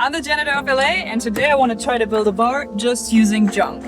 I'm the janitor of LA, and today I want to try to build a bar just using junk.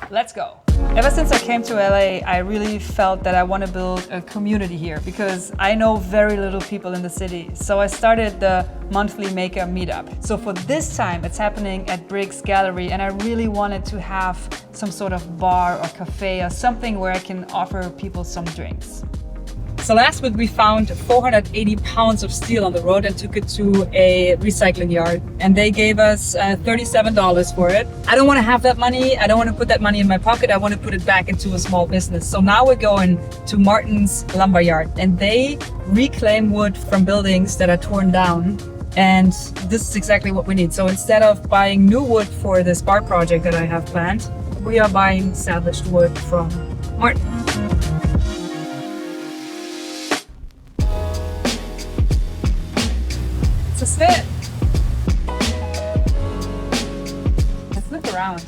Let's go. Ever since I came to LA, I really felt that I want to build a community here because I know very little people in the city. So I started the monthly maker meetup. So for this time, it's happening at Briggs Gallery, and I really wanted to have some sort of bar or cafe or something where I can offer people some drinks. So last week we found 480 pounds of steel on the road and took it to a recycling yard, and they gave us $37 for it. I don't want to have that money. I don't want to put that money in my pocket. I want to put it back into a small business. So now we're going to Martin's lumber yard, and they reclaim wood from buildings that are torn down. And this is exactly what we need. So instead of buying new wood for this bar project that I have planned, we are buying salvaged wood from Martin. To sit. Let's look around.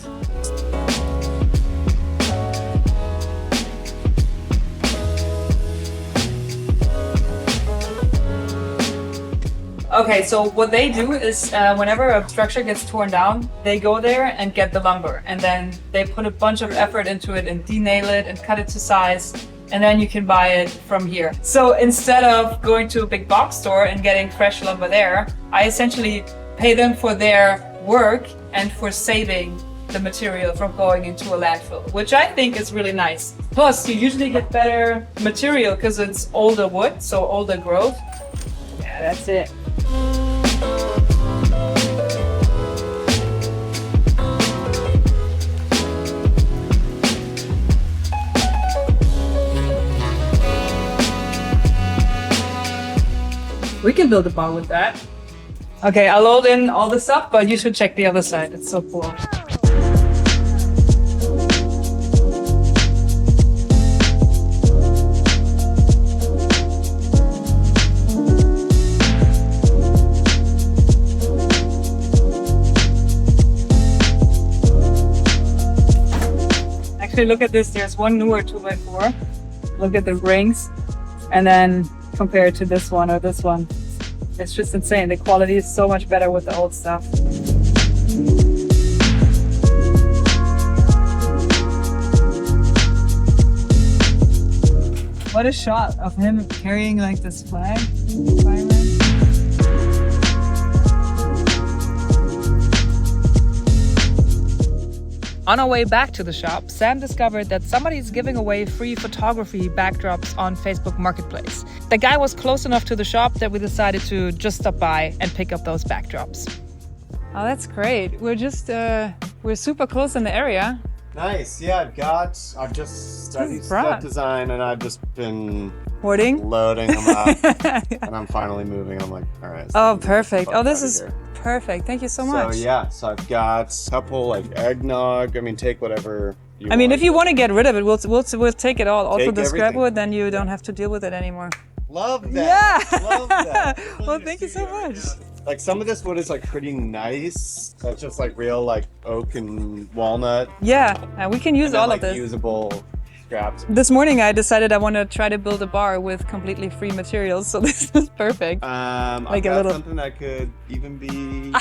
Okay, so what they do is whenever a structure gets torn down, they go there and get the lumber, and then they put a bunch of effort into it and denail it and cut it to size. And then you can buy it from here. So instead of going to a big box store and getting fresh lumber there, I essentially pay them for their work and for saving the material from going into a landfill, which I think is really nice. Plus, you usually get better material because it's older wood, so older growth. Yeah, that's it. We can build a bar with that. Okay, I'll load in all the stuff, but you should check the other side. It's so cool. Actually, look at this. There's one newer 2x4. Look at the rings. And then compare it to this one or this one. It's just insane. The quality is so much better with the old stuff. What a shot of him carrying like this flag. On our way back to the shop, Sam discovered that somebody is giving away free photography backdrops on Facebook Marketplace. The guy was close enough to the shop that we decided to just stop by and pick up those backdrops. Oh, that's great. We're super close in the area. Nice. Yeah, I've just studied set design, and I've just been loading them up, and I'm finally moving. I'm like, all right. Oh, perfect. Oh, this is perfect. Thank you so much. So yeah, I've got a couple like eggnog. I mean, take whatever you want. I mean, if you want to get rid of it, we'll take it all. Also the scrap wood, then you don't have to deal with it anymore. Love that. Yeah. Love that. Well, thank you so much. Like some of this wood is like pretty nice. That's just like real like oak and walnut. Yeah, we can use all of this. Usable scraps. This morning I decided I want to try to build a bar with completely free materials, so this is perfect. Like I've got something that could even be.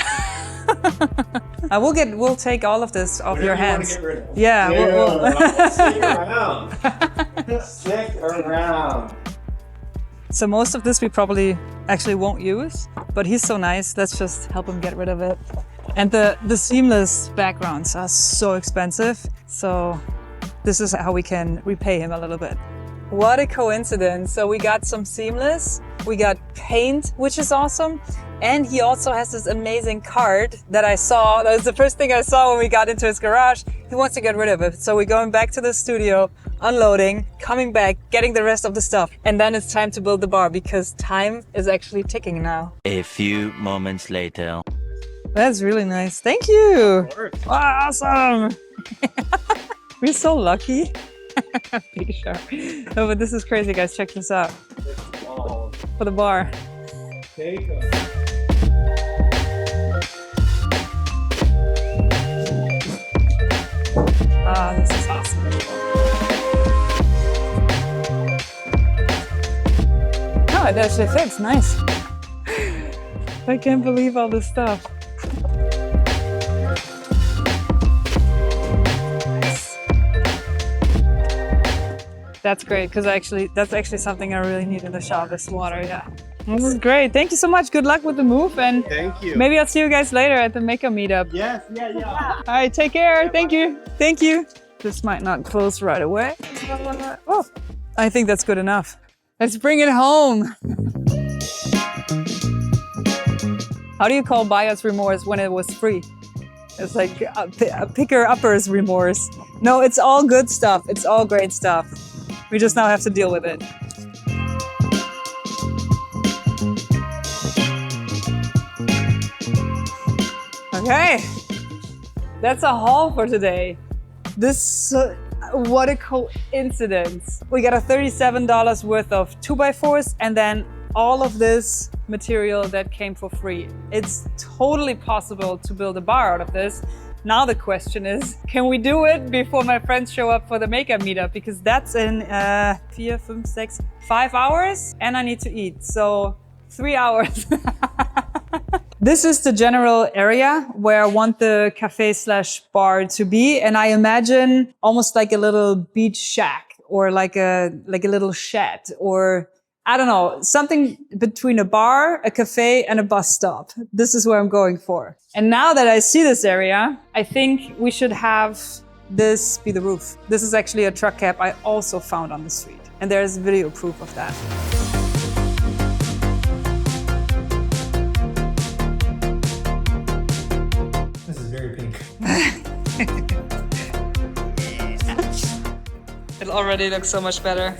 We'll take all of this off your hands. Yeah. We'll stick around. Stick around. So most of this we probably actually won't use, but he's so nice. Let's just help him get rid of it. And the seamless backgrounds are so expensive, so this is how we can repay him a little bit. What a coincidence. So we got some seamless, we got paint, which is awesome. And he also has this amazing card that I saw. That was the first thing I saw when we got into his garage. He wants to get rid of it. So we're going back to the studio, unloading, coming back, getting the rest of the stuff. And then it's time to build the bar because time is actually ticking now. A few moments later. That's really nice. Thank you. Awesome. We're so lucky. Pretty sure. No, but this is crazy, guys. Check this out. For the bar. Take them. Ah, this is awesome. Oh, it actually fits. Nice. I can't believe all this stuff. That's great, because that's actually something I really need in the shop, is water, yeah. This is great. Thank you so much. Good luck with the move, and Thank you. maybe I'll see you guys later at the Maker meetup. Yes, yeah. All right, take care. Thank you. Thank you. This might not close right away. Oh, I think that's good enough. Let's bring it home. How do you call buyer's remorse when it was free? It's like a picker-upper's remorse. No, it's all good stuff. It's all great stuff. We just now have to deal with it. Okay, that's a haul for today. What a coincidence. We got a $37 worth of 2x4s and then all of this material that came for free. It's totally possible to build a bar out of this. Now the question is, can we do it before my friends show up for the Maker meetup? Because that's in 5 hours and I need to eat, so 3 hours. This is the general area where I want the cafe/bar to be, and I imagine almost like a little beach shack or like a little shed, or I don't know, something between a bar, a cafe, and a bus stop. This is where I'm going for. And now that I see this area, I think we should have this be the roof. This is actually a truck cab I also found on the street, and there's video proof of that. It already looks so much better.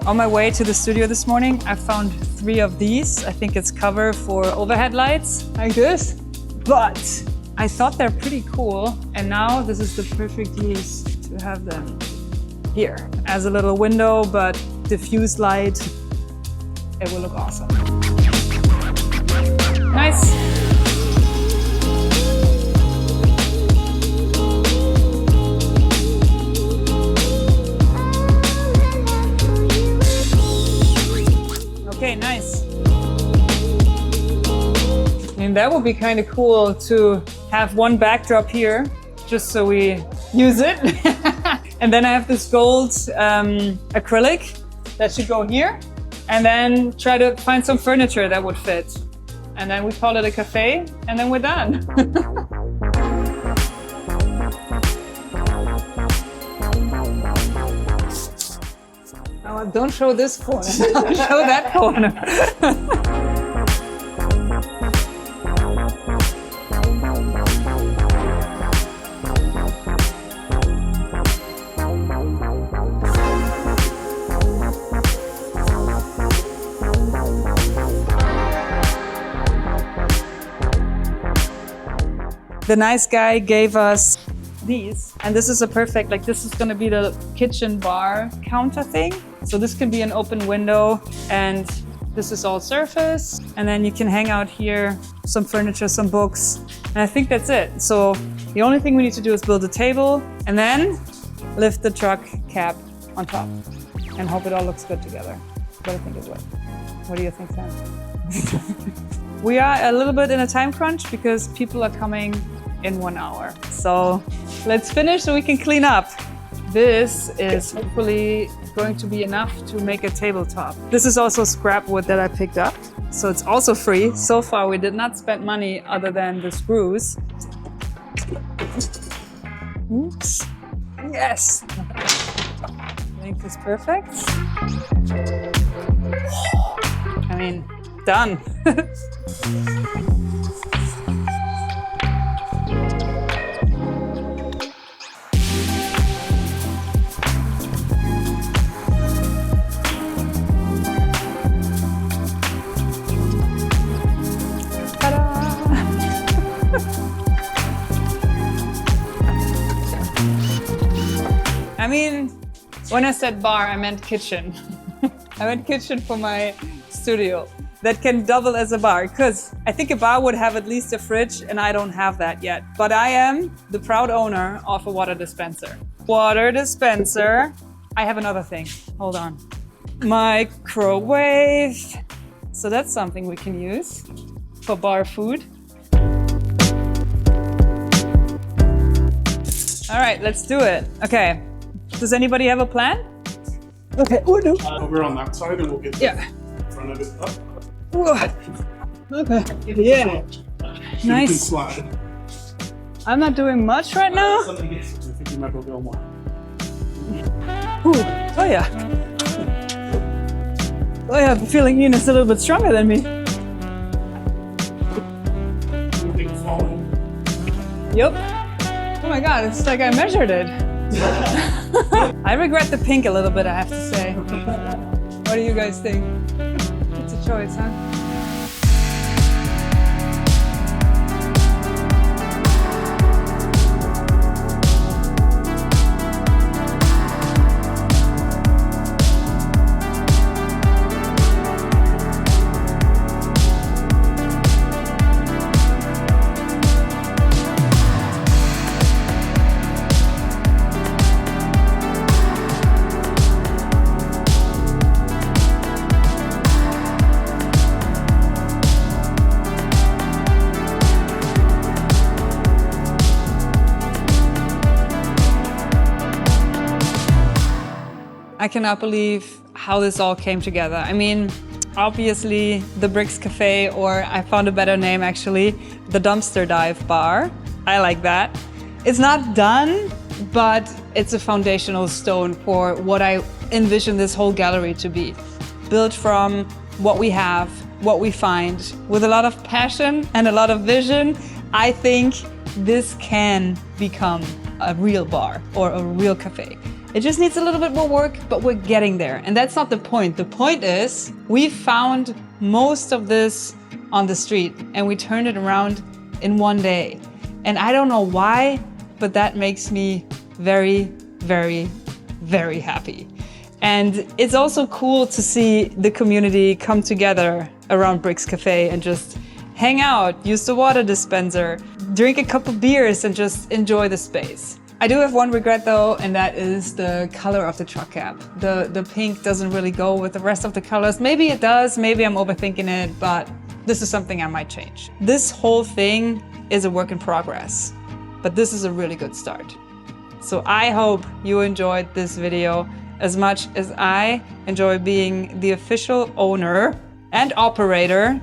On my way to the studio this morning, I found 3 of these. I think it's cover for overhead lights, like this. But I thought they're pretty cool. And now this is the perfect use to have them here as a little window, but diffuse light. It will look awesome. Nice. Okay, nice. And that would be kind of cool to have one backdrop here, just so we use it. And then I have this gold acrylic that should go here. And then try to find some furniture that would fit. And then we call it a cafe, and then we're done. Oh, don't show this corner. Show that corner. The nice guy gave us these, and this is a perfect, like this is gonna be the kitchen bar counter thing. So this can be an open window, and this is all surface. And then you can hang out here, some furniture, some books. And I think that's it. So the only thing we need to do is build a table and then lift the truck cab on top and hope it all looks good together. But I think it will. What do you think, Sam? We are a little bit in a time crunch because people are coming in 1 hour. So let's finish so we can clean up. This is hopefully going to be enough to make a tabletop. This is also scrap wood that I picked up. So it's also free. So far we did not spend money other than the screws. Oops. Yes. Length is perfect. I mean, done. I mean, when I said bar, I meant kitchen. I meant kitchen for my studio that can double as a bar, because I think a bar would have at least a fridge, and I don't have that yet. But I am the proud owner of a water dispenser. Water dispenser. I have another thing. Hold on. Microwave. So that's something we can use for bar food. All right, let's do it. Okay. Does anybody have a plan? Okay. Oh, no. Over on that side, and we'll get Yeah. the front of it up. Okay. Yeah. Nice. Slide. I'm not doing much right now. I think you might be able to go more. Ooh. Oh yeah. Oh, I have a feeling Ian is a little bit stronger than me. Anything falling? Yep. Oh my god, it's like I measured it. I regret the pink a little bit, I have to say. What do you guys think? It's a choice, huh? I cannot believe how this all came together. I mean, obviously the Bricks Cafe, or I found a better name actually, the Dumpster Dive Bar. I like that. It's not done, but it's a foundational stone for what I envision this whole gallery to be. Built from what we have, what we find, with a lot of passion and a lot of vision. I think this can become a real bar or a real cafe. It just needs a little bit more work, but we're getting there. And that's not the point. The point is we found most of this on the street and we turned it around in one day. And I don't know why, but that makes me very, very, very happy. And it's also cool to see the community come together around Bricks Cafe and just hang out, use the water dispenser, drink a couple beers and just enjoy the space. I do have one regret though, and that is the color of the truck cap. The pink doesn't really go with the rest of the colors. Maybe it does, maybe I'm overthinking it, but this is something I might change. This whole thing is a work in progress, but this is a really good start. So I hope you enjoyed this video as much as I enjoy being the official owner and operator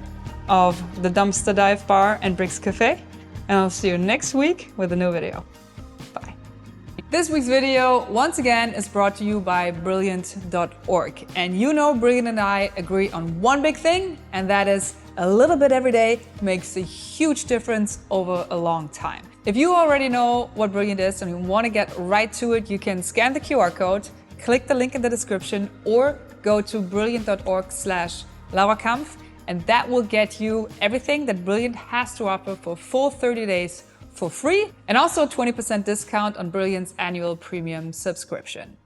of the Dumpster Dive Bar and Bricks Cafe. And I'll see you next week with a new video. Bye. This week's video, once again, is brought to you by brilliant.org. And you know Brilliant and I agree on one big thing, and that is a little bit every day makes a huge difference over a long time. If you already know what Brilliant is and you want to get right to it, you can scan the QR code, click the link in the description, or go to brilliant.org/Kampf, and that will get you everything that Brilliant has to offer for full 30 days for free, and also a 20% discount on Brilliant's annual premium subscription.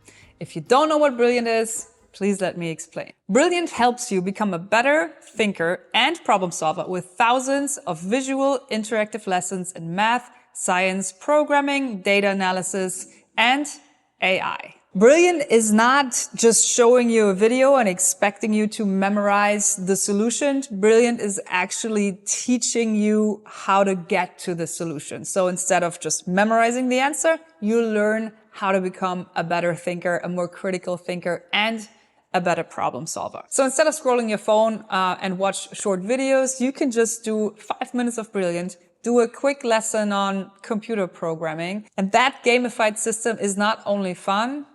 If you don't know what Brilliant is, please let me explain. Brilliant helps you become a better thinker and problem solver with thousands of visual interactive lessons in math, science, programming, data analysis, and AI. Brilliant is not just showing you a video and expecting you to memorize the solution. Brilliant is actually teaching you how to get to the solution. So instead of just memorizing the answer, you learn how to become a better thinker, a more critical thinker, and a better problem solver. So instead of scrolling your phone and watch short videos, you can just do 5 minutes of Brilliant, do a quick lesson on computer programming. And that gamified system is not only fun,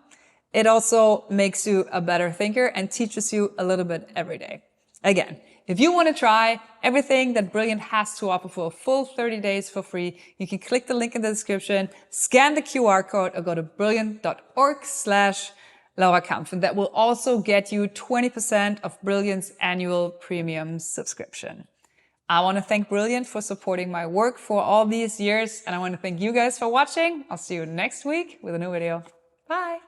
it also makes you a better thinker and teaches you a little bit every day. Again, if you want to try everything that Brilliant has to offer for a full 30 days for free, you can click the link in the description, scan the QR code, or go to brilliant.org/Kampf, and that will also get you 20% of Brilliant's annual premium subscription. I want to thank Brilliant for supporting my work for all these years, and I want to thank you guys for watching. I'll see you next week with a new video. Bye.